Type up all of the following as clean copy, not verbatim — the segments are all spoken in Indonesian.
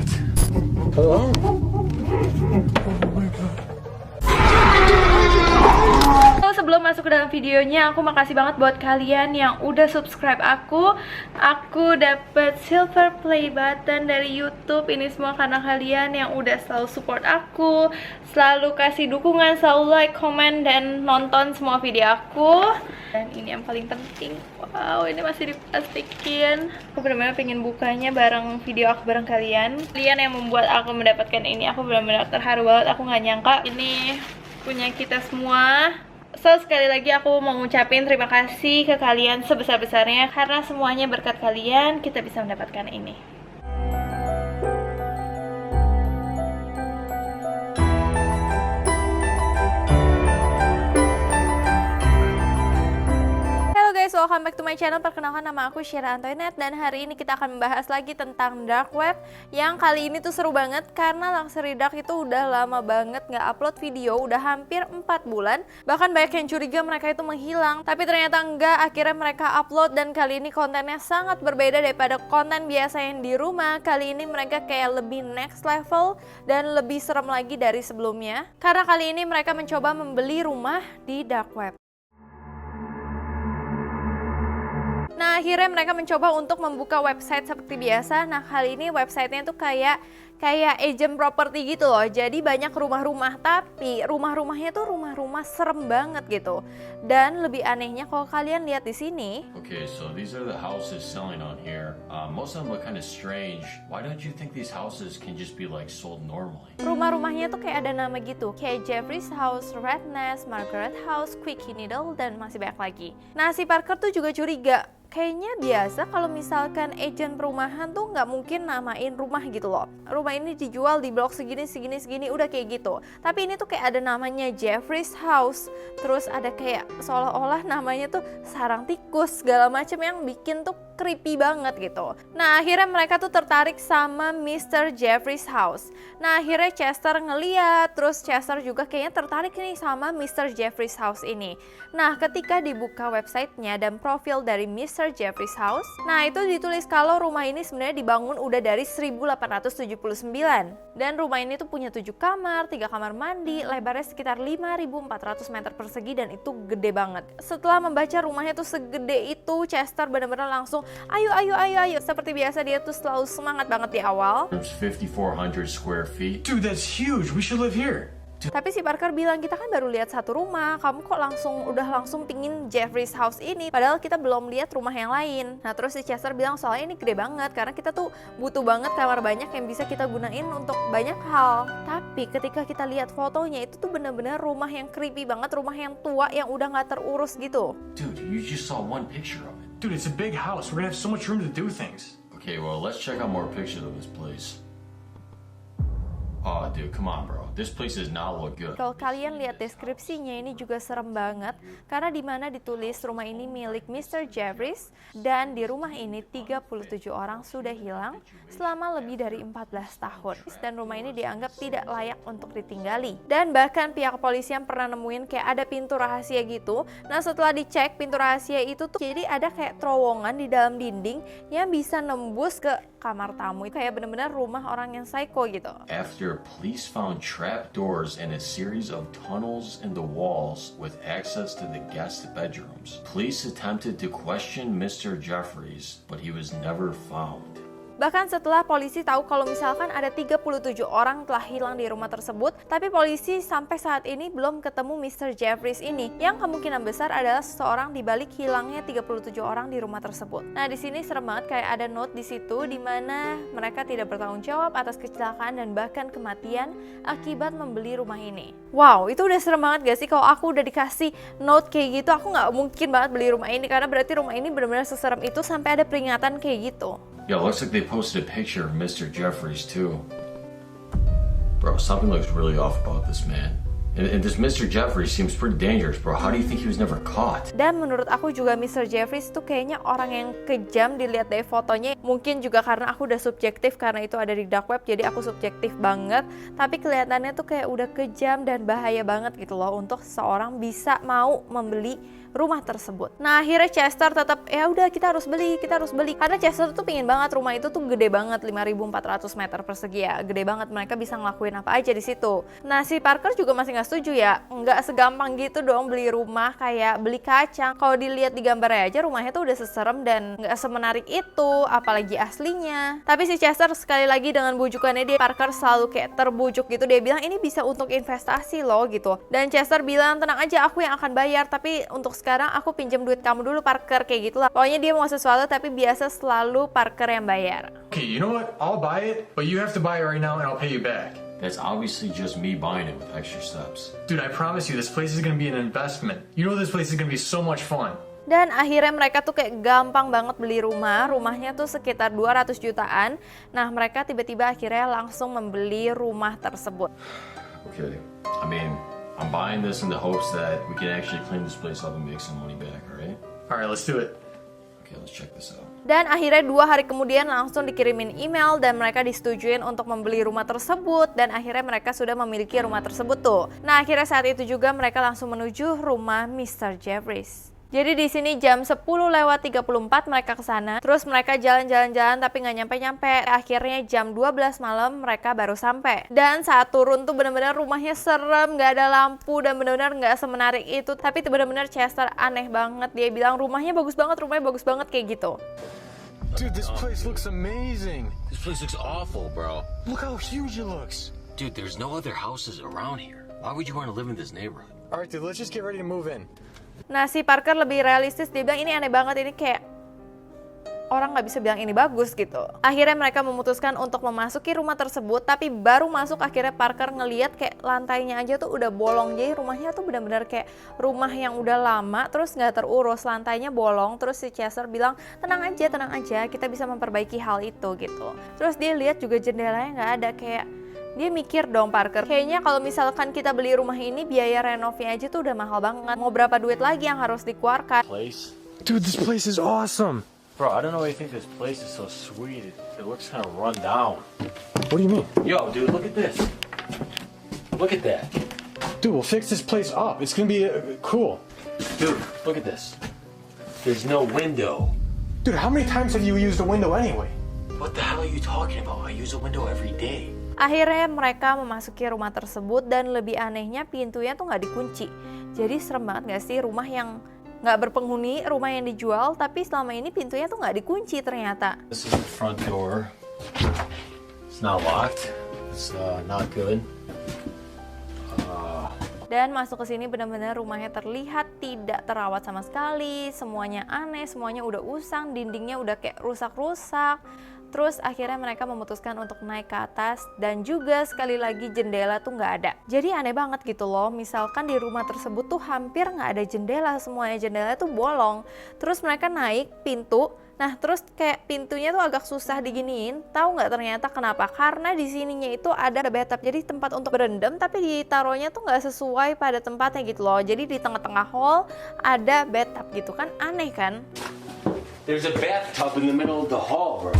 left. Hello? Sebelum masuk ke dalam videonya, aku makasih banget buat kalian yang udah subscribe aku. Aku dapet silver play button dari YouTube. Ini semua karena kalian yang udah selalu support aku, selalu kasih dukungan, selalu like, comment, dan nonton semua video aku. Dan ini yang paling penting, wow, ini masih diplastikin. Aku benar-benar pengen bukanya bareng video aku bareng kalian. Kalian yang membuat aku mendapatkan ini, aku benar-benar terharu banget. Aku nggak nyangka ini punya kita semua. So, sekali lagi aku mau ngucapin terima kasih ke kalian sebesar-besarnya. Karena semuanya berkat kalian, kita bisa mendapatkan ini. Halo guys, welcome back to my channel. Perkenalkan, nama aku Syira Antoinette. Dan hari ini kita akan membahas lagi tentang dark web. Yang kali ini tuh seru banget karena Luxury Dark itu udah lama banget nggak upload video. Udah hampir 4 bulan. Bahkan banyak yang curiga mereka itu menghilang. Tapi ternyata enggak, akhirnya mereka upload. Dan kali ini kontennya sangat berbeda daripada konten biasa yang di rumah. Kali ini mereka kayak lebih next level dan lebih serem lagi dari sebelumnya. Karena kali ini mereka mencoba membeli rumah di dark web. Nah, akhirnya mereka mencoba untuk membuka website seperti biasa. Nah, kali ini websitenya tuh kayak agent property gitu loh. Jadi banyak rumah-rumah, tapi rumah-rumahnya tuh rumah-rumah serem banget gitu. Dan lebih anehnya kalau kalian lihat di sini. Okay, so these are the houses selling on here. Most of them look kind of strange. Why don't you think these houses can just be like sold normally? Rumah-rumahnya tuh kayak ada nama gitu. Kayak Jeffrey's House, Red Nest, Margaret House, Quickie Needle, dan masih banyak lagi. Nah, si Parker tuh juga curiga. Kayaknya biasa kalau misalkan agen perumahan tuh nggak mungkin namain rumah gitu loh. Rumah ini dijual di blok segini, udah kayak gitu. Tapi ini tuh kayak ada namanya Jeffrey's House. Terus ada kayak seolah-olah namanya tuh sarang tikus, segala macam yang bikin tuh creepy banget gitu. Nah, akhirnya mereka tuh tertarik sama Mr. Jeffrey's House. Nah, akhirnya Chester ngeliat, terus Chester juga kayaknya tertarik nih sama Mr. Jeffrey's House ini. Nah, ketika dibuka websitenya dan profil dari Mr. Jeffrey's House, nah itu ditulis kalau rumah ini sebenarnya dibangun udah dari 1879. Dan rumah ini tuh punya 7 kamar, 3 kamar mandi, lebarnya sekitar 5.400 meter persegi dan itu gede banget. Setelah membaca rumahnya tuh segede itu, Chester benar-benar langsung ayo. Seperti biasa dia tuh selalu semangat banget di awal. 5,400 square feet. Dude, that's huge. We should live here. Tapi si Parker bilang, kita kan baru lihat satu rumah, kamu kok udah langsung pingin Jeffrey's House ini, padahal kita belum lihat rumah yang lain. Nah, terus si Chester bilang soalnya ini gede banget karena kita tuh butuh banget kamar banyak yang bisa kita gunain untuk banyak hal. Tapi ketika kita lihat fotonya itu tuh bener-bener rumah yang creepy banget, rumah yang tua yang udah nggak terurus gitu. Dude, you just saw one picture of it. Dude, it's a big house. We're gonna have so much room to do things. Okay, well, let's check out more pictures of this place. Oh, dude, come on, bro. This place does not look good. Kalau kalian lihat deskripsinya ini juga serem banget karena di mana ditulis rumah ini milik Mr. Jeffries dan di rumah ini 37 orang sudah hilang selama lebih dari 14 tahun. Dan rumah ini dianggap tidak layak untuk ditinggali. Dan bahkan pihak kepolisian pernah nemuin kayak ada pintu rahasia gitu. Nah, setelah dicek pintu rahasia itu tuh jadi ada kayak terowongan di dalam dinding yang bisa nembus ke kamar tamu. Kayak bener-bener rumah orang yang psycho gitu. After police found trap doors and a series of tunnels in the walls with access to the guest bedrooms, police attempted to question Mr. Jeffries, but he was never found. Bahkan setelah polisi tahu kalau misalkan ada 37 orang telah hilang di rumah tersebut, tapi polisi sampai saat ini belum ketemu Mr. Jeffries ini, yang kemungkinan besar adalah seseorang di balik hilangnya 37 orang di rumah tersebut. Nah, di sini serem banget kayak ada note di situ di mana mereka tidak bertanggung jawab atas kecelakaan dan bahkan kematian akibat membeli rumah ini. Wow, itu udah serem banget gak sih? Kalau aku udah dikasih note kayak gitu, aku nggak mungkin banget beli rumah ini karena berarti rumah ini benar-benar seserem itu sampai ada peringatan kayak gitu. Yeah, looks like they posted a picture of Mr. Jeffries too. Bro, something looks really off about this man. And this Mr. Jeffries seems pretty dangerous, bro. How do you think he was never caught? Dan menurut aku juga Mr. Jeffries tuh kayaknya orang yang kejam dilihat dari fotonya. Mungkin juga karena aku udah subjektif karena itu ada di dark web, jadi aku subjektif banget. Tapi kelihatannya tuh kayak udah kejam dan bahaya banget gitu loh untuk seseorang bisa mau membeli rumah tersebut. Nah akhirnya Chester tetap ya udah kita harus beli karena Chester tuh pingin banget rumah itu tuh gede banget, 5.400 meter persegi ya, gede banget, mereka bisa ngelakuin apa aja di situ. Nah si Parker juga masih nggak setuju ya, nggak segampang gitu dong beli rumah kayak beli kacang. Kalau dilihat di gambarnya aja rumahnya tuh udah seserem dan nggak semenarik itu, apalagi aslinya. Tapi si Chester sekali lagi dengan bujukannya dia, Parker selalu kayak terbujuk gitu, dia bilang ini bisa untuk investasi loh gitu. Dan Chester bilang tenang aja aku yang akan bayar, tapi untuk sekarang aku pinjam duit kamu dulu Parker, kayak gitulah. Pokoknya dia mau sesuatu tapi biasa selalu Parker yang bayar. Okay, you know what? I'll buy it, but you have to buy it right now and I'll pay you back. That's obviously just me buying it with extra steps. Dude, I promise you this place is gonna be an investment. You know this place is gonna be so much fun. Dan akhirnya mereka tuh kayak gampang banget beli rumahnya tuh sekitar 200 jutaan. Nah mereka tiba-tiba akhirnya langsung membeli rumah tersebut. Okay, I mean, I'm buying this in the hopes that we can actually clean this place up and make some money back, alright? Alright, let's do it. Okay, let's check this out. Dan akhirnya 2 hari kemudian langsung dikirimin email dan mereka disetujuin untuk membeli rumah tersebut. Dan akhirnya mereka sudah memiliki rumah tersebut tuh. Nah akhirnya saat itu juga mereka langsung menuju rumah Mr. Jeffries. Jadi di sini jam 10:34 mereka ke sana. Terus mereka jalan-jalan tapi nggak nyampe-nyampe. Akhirnya jam 12 malam mereka baru sampai. Dan saat turun tuh benar-benar rumahnya serem, nggak ada lampu dan benar-benar nggak semenarik itu. Tapi itu benar-benar Chester aneh banget. Dia bilang rumahnya bagus banget kayak gitu. Dude, this place looks amazing. This place looks awful, bro. Look how huge it looks. Dude, there's no other houses around here. Why would you want to live in this neighborhood? Alright, dude, let's just get ready to move in. Nah si Parker lebih realistis, dia bilang ini aneh banget, ini kayak orang nggak bisa bilang ini bagus gitu. Akhirnya mereka memutuskan untuk memasuki rumah tersebut, tapi baru masuk akhirnya Parker ngeliat kayak lantainya aja tuh udah bolong. Jadi rumahnya tuh benar-benar kayak rumah yang udah lama terus nggak terurus, lantainya bolong. Terus si Chester bilang tenang aja, kita bisa memperbaiki hal itu gitu. Terus dia lihat juga jendelanya nggak ada, kayak dia mikir dong Parker, kayaknya kalau misalkan kita beli rumah ini biaya renovnya aja tuh udah mahal banget. Mau berapa duit lagi yang harus dikeluarkan? Place? Dude, this place is awesome. Bro, I don't know why you think this place is so sweet. It looks kind of run down. What do you mean? Yo, dude, look at this. Look at that. Dude, we'll fix this place up. It's gonna be cool. Dude, look at this. There's no window. Dude, how many times have you used a window anyway? What the hell are you talking about? I use a window every day. Akhirnya mereka memasuki rumah tersebut dan lebih anehnya pintunya tuh nggak dikunci. Jadi serem banget gak sih, rumah yang nggak berpenghuni, rumah yang dijual, tapi selama ini pintunya tuh nggak dikunci ternyata. This is the front door. It's not locked. It's not good. Dan masuk ke sini benar-benar rumahnya terlihat tidak terawat sama sekali, semuanya aneh, semuanya udah usang, dindingnya udah kayak rusak-rusak. Terus akhirnya mereka memutuskan untuk naik ke atas dan juga sekali lagi jendela tuh nggak ada. Jadi aneh banget gitu loh, misalkan di rumah tersebut tuh hampir nggak ada jendela, semuanya jendela tuh bolong. Terus mereka naik pintu, nah terus kayak pintunya tuh agak susah diginiin. Tahu nggak ternyata kenapa? Karena di sininya itu ada bathtub, jadi tempat untuk berendam tapi ditaruhnya tuh nggak sesuai pada tempatnya gitu loh. Jadi di tengah-tengah hall ada bathtub gitu kan, aneh kan? There's a bathtub in the middle of the hall, bro.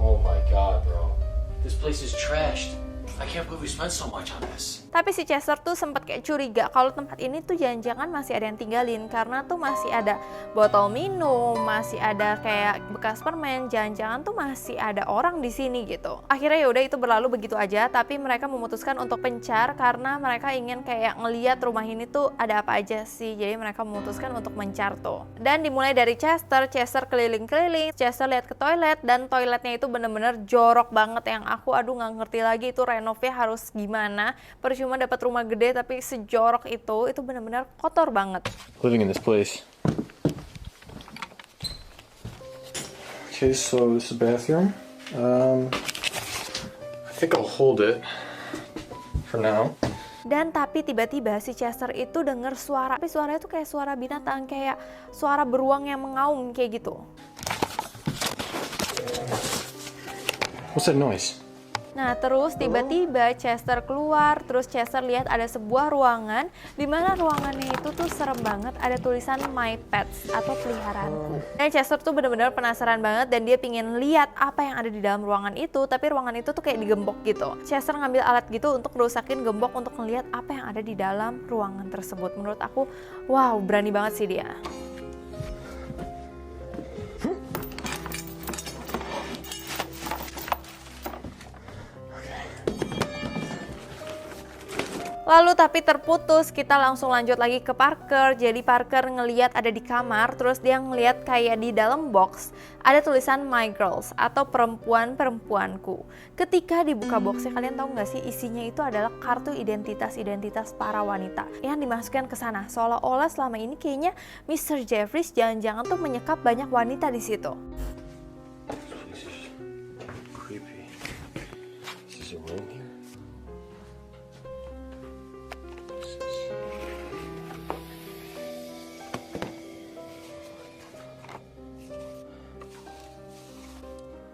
Oh my god, bro. This place is trashed. I can't believe we spent so much on this. Tapi si Chester tuh sempat kayak curiga kalau tempat ini tuh jangan-jangan masih ada yang tinggalin, karena tuh masih ada botol minum, masih ada kayak bekas permen, jangan-jangan tuh masih ada orang di sini gitu. Akhirnya yaudah itu berlalu begitu aja, tapi mereka memutuskan untuk pencar karena mereka ingin kayak ngeliat rumah ini tuh ada apa aja sih. Jadi mereka memutuskan untuk mencar tuh. Dan dimulai dari Chester keliling-keliling, Chester lihat ke toilet dan toiletnya itu bener-bener jorok banget yang aku nggak ngerti lagi itu renovnya harus gimana. Cuma dapat rumah gede tapi sejorok itu benar-benar kotor banget. Living in this place. Okay, so this is the bathroom. I think I'll hold it for now. Dan tapi tiba-tiba si Chester itu dengar suara, tapi suaranya tuh kayak suara binatang, kayak suara beruang yang mengaum kayak gitu. What's that noise? Nah, terus tiba-tiba Chester keluar, terus Chester lihat ada sebuah ruangan, di mana ruangannya itu tuh serem banget, ada tulisan My Pets atau peliharaanku. Dan Chester tuh bener-bener penasaran banget dan dia pingin lihat apa yang ada di dalam ruangan itu, tapi ruangan itu tuh kayak digembok gitu. Chester ngambil alat gitu untuk ngerusakin gembok untuk ngeliat apa yang ada di dalam ruangan tersebut. Menurut aku, wow, berani banget sih dia. Lalu tapi terputus, kita langsung lanjut lagi ke Parker. Jadi Parker ngeliat ada di kamar, terus dia ngeliat kayak di dalam box ada tulisan My Girls atau perempuan-perempuanku. Ketika dibuka boxnya, kalian tahu nggak sih isinya itu adalah kartu identitas para wanita yang dimasukkan ke sana. Seolah-olah selama ini kayaknya Mr. Jeffries jangan-jangan tuh menyekap banyak wanita di situ. Creepy. Is there a room here?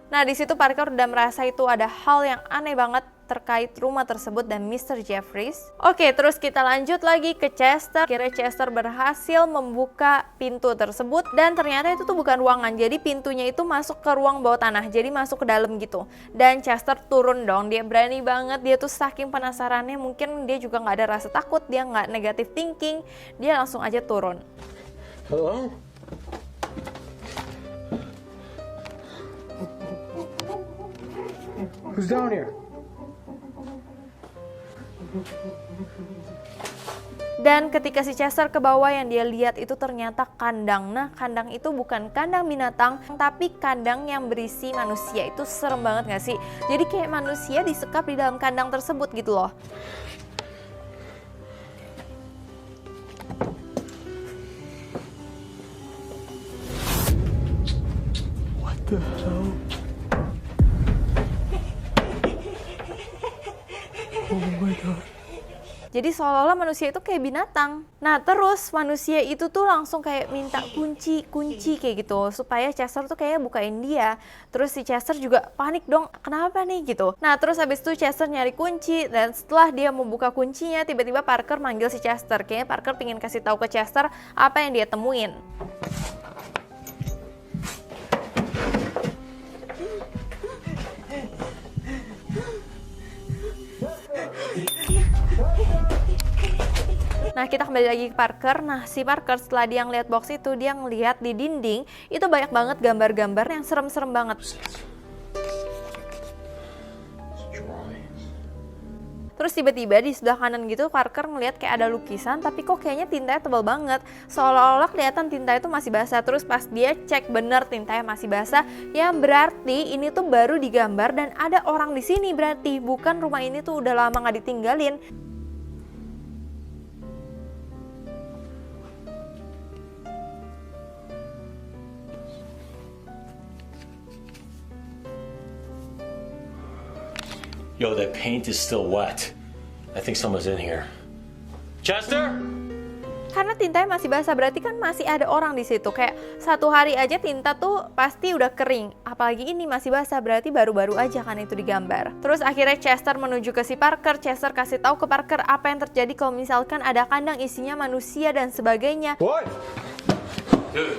Nah, di situ Parker udah merasa itu ada hal yang aneh banget terkait rumah tersebut dan Mr. Jeffries. Oke, terus kita lanjut lagi ke Chester. Akhirnya Chester berhasil membuka pintu tersebut dan ternyata itu tuh bukan ruangan. Jadi pintunya itu masuk ke ruang bawah tanah. Jadi masuk ke dalam gitu. Dan Chester turun dong. Dia berani banget. Dia tuh saking penasarannya, mungkin dia juga nggak ada rasa takut. Dia nggak negative thinking. Dia langsung aja turun. Hello? Who's down here? Dan ketika si Chester ke bawah, yang dia lihat itu ternyata kandang. Nah, kandang itu bukan kandang binatang, tapi kandang yang berisi manusia. Itu serem banget gak sih? Jadi kayak manusia disekap di dalam kandang tersebut gitu loh. What the hell? Oh my god. Jadi seolah-olah manusia itu kayak binatang. Nah, terus manusia itu tuh langsung kayak minta kunci kayak gitu supaya Chester tuh kayak bukain dia. Terus si Chester juga panik dong, kenapa nih gitu. Nah, terus habis itu Chester nyari kunci dan setelah dia membuka kuncinya, tiba-tiba Parker manggil si Chester. Kayaknya Parker pengen kasih tahu ke Chester apa yang dia temuin. Nah, kita kembali lagi ke Parker. Nah, si Parker setelah dia ngeliat box itu, dia ngeliat di dinding itu banyak banget gambar-gambar yang serem-serem banget. Terus tiba-tiba di sebelah kanan gitu Parker ngeliat kayak ada lukisan, tapi kok kayaknya tintanya tebal banget. Seolah-olah kelihatan tinta itu masih basah. Terus pas dia cek bener tintanya masih basah, yang berarti ini tuh baru digambar dan ada orang di sini, berarti bukan rumah ini tuh udah lama nggak ditinggalin. Yo, that paint is still wet. I think someone's in here. Chester? Karena tintanya masih basah, berarti kan masih ada orang di situ. Kayak satu hari aja tinta tuh pasti udah kering. Apalagi ini masih basah, berarti baru-baru aja kan itu digambar. Terus akhirnya Chester menuju ke si Parker. Chester kasih tahu ke Parker apa yang terjadi kalau misalkan ada kandang isinya manusia dan sebagainya. What? Dude,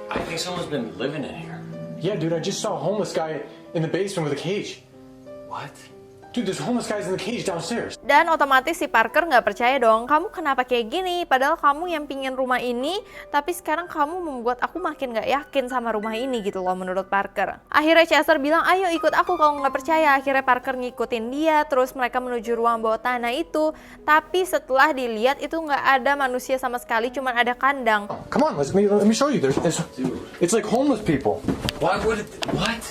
I think someone's been living in here. Yeah, dude, I just saw a homeless guy in the basement with a cage. What? Dude, there's homeless guys in the cage downstairs. Dan otomatis si Parker nggak percaya dong, kamu kenapa kayak gini? Padahal kamu yang pingin rumah ini, tapi sekarang kamu membuat aku makin nggak yakin sama rumah ini gitu loh menurut Parker. Akhirnya Chester bilang, ayo ikut aku kalau nggak percaya. Akhirnya Parker ngikutin dia, terus mereka menuju ruang bawah tanah itu. Tapi setelah dilihat itu nggak ada manusia sama sekali, cuman ada kandang. Oh, come on, let me show you. It's like homeless people. Why would it? What?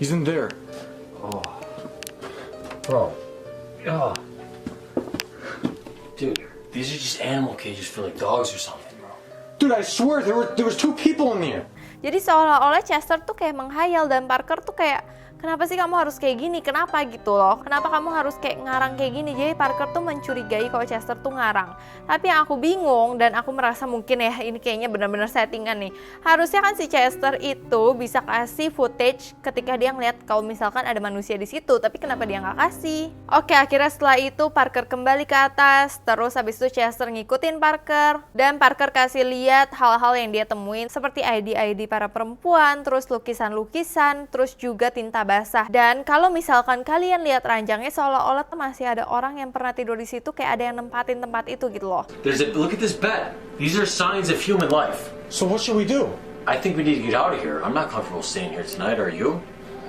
He's in there. Bro. Oh. Dude, these are just animal cages for like dogs or something, bro. Dude, I swear there was two people in there. Jadi seolah-olah Chester tuh kayak menghayal dan Parker tuh kayak kenapa sih kamu harus kayak gini, kenapa gitu loh, kenapa kamu harus kayak ngarang kayak gini. Jadi Parker tuh mencurigai kalau Chester tuh ngarang. Tapi yang aku bingung dan aku merasa mungkin ya ini kayaknya benar-benar settingan nih, harusnya kan si Chester itu bisa kasih footage ketika dia ngeliat kalau misalkan ada manusia di situ, tapi kenapa dia nggak kasih? Oke, akhirnya setelah itu Parker kembali ke atas, terus habis itu Chester ngikutin Parker, dan Parker kasih lihat hal-hal yang dia temuin seperti ID-ID para perempuan, terus lukisan-lukisan, terus juga tinta basah. Dan kalau misalkan kalian lihat ranjangnya seolah-olah tuh masih ada orang yang pernah tidur di situ, kayak ada yang nempatin tempat itu gitu loh. Look at this bed. These are signs of human life. So what should we do? I think we need to get out of here. I'm not comfortable staying here tonight, are you?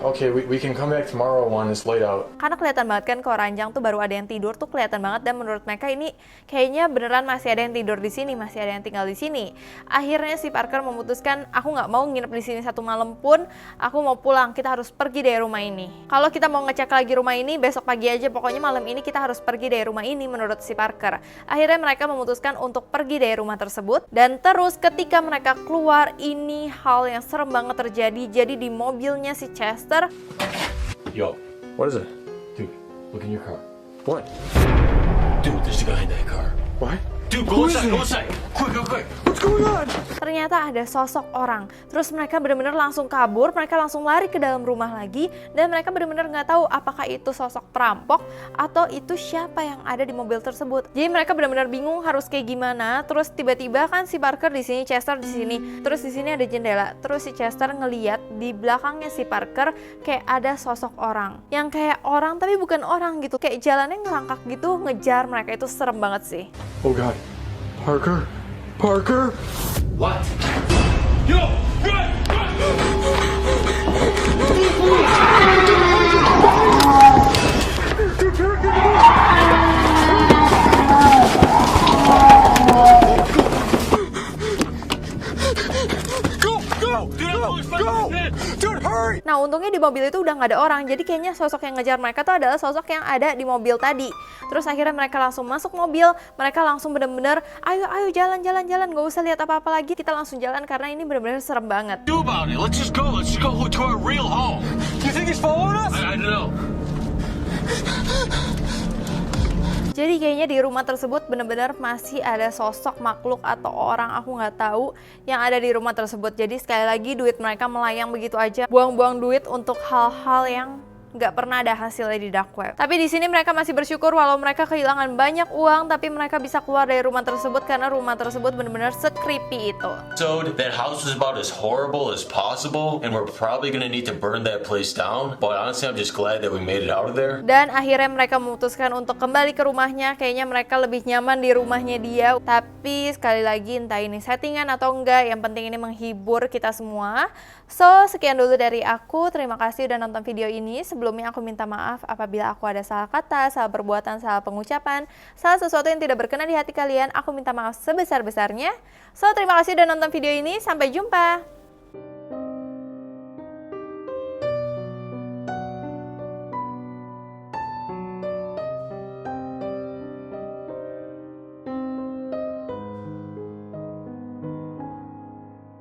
Okay, we can come back tomorrow when it's laid out. Karena kelihatan banget kan kalau ranjang tuh baru ada yang tidur tuh kelihatan banget, dan menurut mereka ini kayaknya beneran masih ada yang tidur di sini, masih ada yang tinggal di sini. Akhirnya si Parker memutuskan, aku nggak mau nginep di sini satu malam pun, aku mau pulang, kita harus pergi dari rumah ini. Kalau kita mau ngecek lagi rumah ini besok pagi aja, pokoknya malam ini kita harus pergi dari rumah ini menurut si Parker. Akhirnya mereka memutuskan untuk pergi dari rumah tersebut, dan terus ketika mereka keluar ini hal yang serem banget terjadi. Jadi di mobilnya si Chester. Yo, What is it? dude, look in your car. What? Dude, there's a guy in that car. What? Dude, Who go is inside, it? go inside. Quick. What's going on? Ternyata ada sosok orang. Terus mereka benar-benar langsung kabur, mereka langsung lari ke dalam rumah lagi, dan mereka benar-benar nggak tahu apakah itu sosok perampok atau itu siapa yang ada di mobil tersebut. Jadi mereka benar-benar bingung harus kayak gimana. Terus tiba-tiba kan si Parker di sini, Chester di sini. Terus di sini ada jendela. Terus si Chester ngeliat di belakangnya si Parker kayak ada sosok orang. Yang kayak orang tapi bukan orang gitu. Kayak jalannya ngerangkak gitu ngejar mereka, itu serem banget sih. Oh God. Parker? Parker? What? Yo, run! Nah untungnya di mobil itu udah nggak ada orang, jadi kayaknya sosok yang ngejar mereka tuh adalah sosok yang ada di mobil tadi. Terus akhirnya mereka langsung masuk mobil, mereka langsung bener-bener ayo jalan, gak usah lihat apa-apa lagi, kita langsung jalan karena ini bener-bener serem banget. Do about it. Let's just go to our real home. You think he's following us? I don't know. Jadi kayaknya di rumah tersebut benar-benar masih ada sosok makhluk atau orang, aku nggak tahu, yang ada di rumah tersebut. Jadi sekali lagi duit mereka melayang begitu aja, buang-buang duit untuk hal-hal yang nggak pernah ada hasilnya di dark web. Tapi di sini mereka masih bersyukur walau mereka kehilangan banyak uang, tapi mereka bisa keluar dari rumah tersebut karena rumah tersebut benar-benar se-creepy itu. So that house was about as horrible as possible, and we're probably gonna need to burn that place down. But honestly, I'm just glad that we made it out of there. Dan akhirnya mereka memutuskan untuk kembali ke rumahnya. Kayaknya mereka lebih nyaman di rumahnya dia. Tapi sekali lagi entah ini settingan atau enggak, yang penting ini menghibur kita semua. So sekian dulu dari aku. Terima kasih udah nonton video ini. Sebelumnya aku minta maaf apabila aku ada salah kata, salah perbuatan, salah pengucapan, salah sesuatu yang tidak berkenan di hati kalian. Aku minta maaf sebesar-besarnya. So terima kasih udah nonton video ini. Sampai jumpa.